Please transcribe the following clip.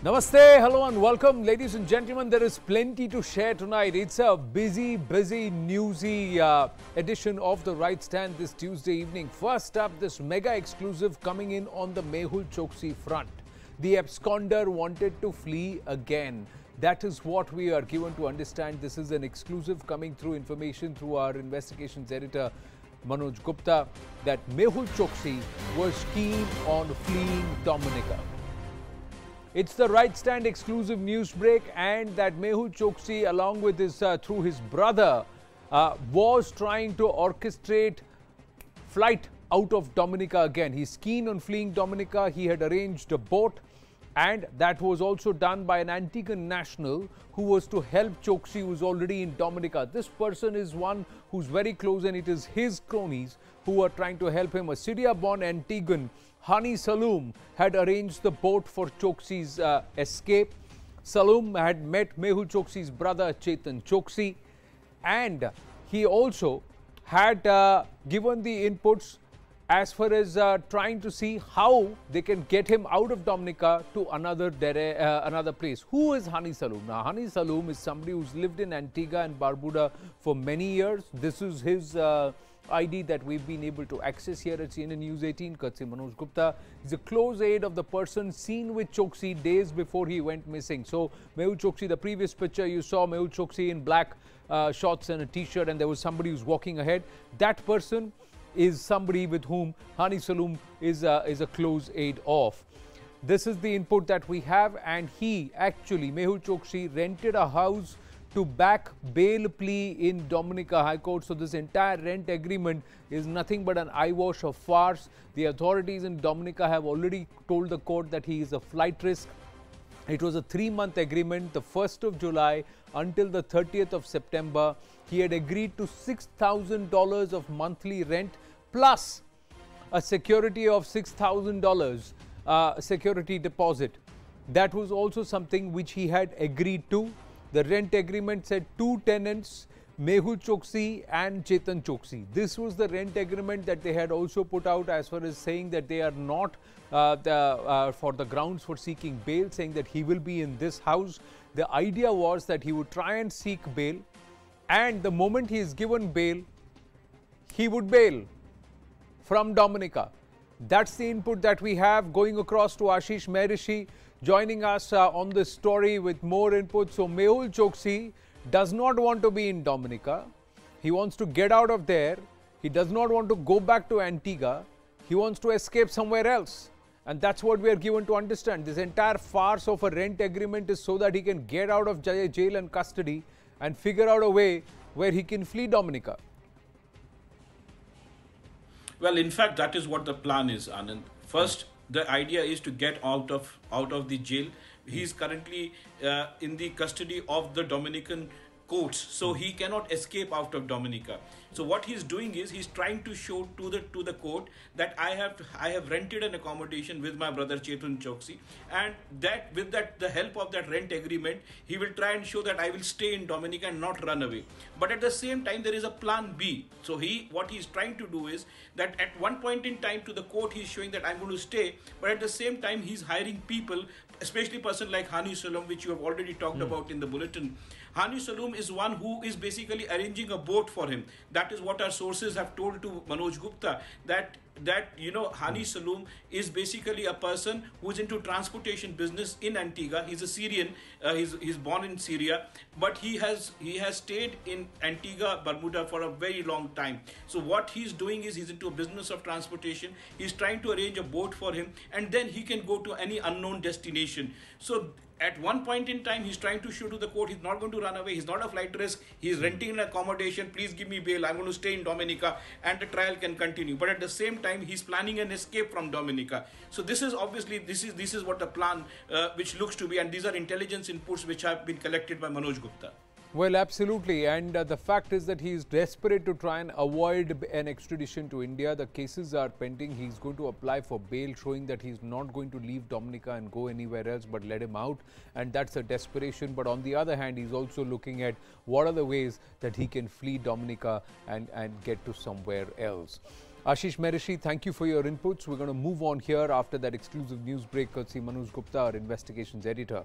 Namaste, hello and welcome, ladies and gentlemen. There is plenty to share tonight. It's a busy, newsy edition of The Right Stand this Tuesday evening. First up, this mega exclusive coming in on the Mehul Choksi front. The absconder wanted to flee again. That is what we are given to understand. This is an exclusive coming through information through our investigations editor, Manoj Gupta, that Mehul Choksi was keen on fleeing Dominica. It's the Right Stand exclusive news break, and that Mehul Choksi, along with his through his brother, was trying to orchestrate flight out of Dominica again. He's keen on fleeing Dominica. He had arranged a boat, and that was also done by an Antiguan national who was to help Choksi, who was already in Dominica. This person is one who's very close, and it is his cronies who are trying to help him. A Syria-born Antiguan, Hani Saloom, had arranged the boat for Choksi's escape. Saloom had met Mehul Choksi's brother Chetan Choksi, and he also had given the inputs as far as trying to see how they can get him out of Dominica to another place. Who is Hani Saloom? Now, Hani Saloom is somebody who's lived in Antigua and Barbuda for many years. This is his ID that we've been able to access here at CNN News 18, courtesy Manoj Gupta. He's a close aide of the person seen with Choksi days before he went missing. So, Mehul Choksi, the previous picture you saw Mehul Choksi in black shorts and a t-shirt, and there was somebody who's walking ahead. That person is somebody with whom Hani Saloom is a close aide of. This is the input that we have, and he actually, Mehul Choksi, rented a house to back bail plea in Dominica High Court. So this entire rent agreement is nothing but an eyewash of farce. The authorities in Dominica have already told the court that he is a flight risk. It was a 3-month agreement, the 1st of July until the 30th of September. He had agreed to $6,000 of monthly rent plus a security of $6,000 security deposit. That was also something which he had agreed to. The rent agreement said 2 tenants, Mehul Choksi and Chetan Choksi. This was the rent agreement that they had also put out, as far as saying that they are not for the grounds for seeking bail, saying that he will be in this house. The idea was that he would try and seek bail, and the moment he is given bail, he would bail from Dominica. That's the input that we have. Going across to Ashish Mehrishi, joining us on this story with more input. So Mehul Choksi does not want to be in Dominica. He wants to get out of there. He does not want to go back to Antigua. He wants to escape somewhere else. And that's what we are given to understand. This entire farce of a rent agreement is so that he can get out of jail and custody and figure out a way where he can flee Dominica. Well, in fact, that is what the plan is, Anand. First, the idea is to get out of the jail. He is currently in the custody of the Dominican courts, so he cannot escape out of Dominica. So what he's doing is he's trying to show to the court that I have rented an accommodation with my brother Chetan Choksi, and that with the help of that rent agreement, he will try and show that I will stay in Dominica and not run away. But at the same time, there is a plan B. So what he's trying to do is that at one point in time to the court, he's showing that I'm going to stay, but at the same time, he's hiring people, especially a person like Hani Saloom, which you have already talked about in the bulletin. Hani Saloom is one who is basically arranging a boat for him. That is what our sources have told to Manoj Gupta, that Hani Saloom is basically a person who is into transportation business in Antigua. He's a Syrian. He's born in Syria, but he has stayed in Antigua, Bermuda for a very long time. So what he's doing is he's into a business of transportation. He's trying to arrange a boat for him, and then he can go to any unknown destination. So at one point in time, he's trying to show to the court he's not going to run away. He's not a flight risk. He's renting an accommodation. Please give me bail. I'm going to stay in Dominica, and the trial can continue. But at the same time, he's planning an escape from Dominica. So this is obviously this is what the plan which looks to be, and these are intelligence inputs which have been collected by Manoj Gupta. Well, absolutely. And the fact is that he is desperate to try and avoid an extradition to India. The cases are pending. He's going to apply for bail, showing that he's not going to leave Dominica and go anywhere else, but let him out. And that's a desperation. But on the other hand, he's also looking at what are the ways that he can flee Dominica and get to somewhere else. Ashish Merishi, thank you for your inputs. We're going to move on here after that exclusive news break courtesy Manoj Gupta, our investigations editor.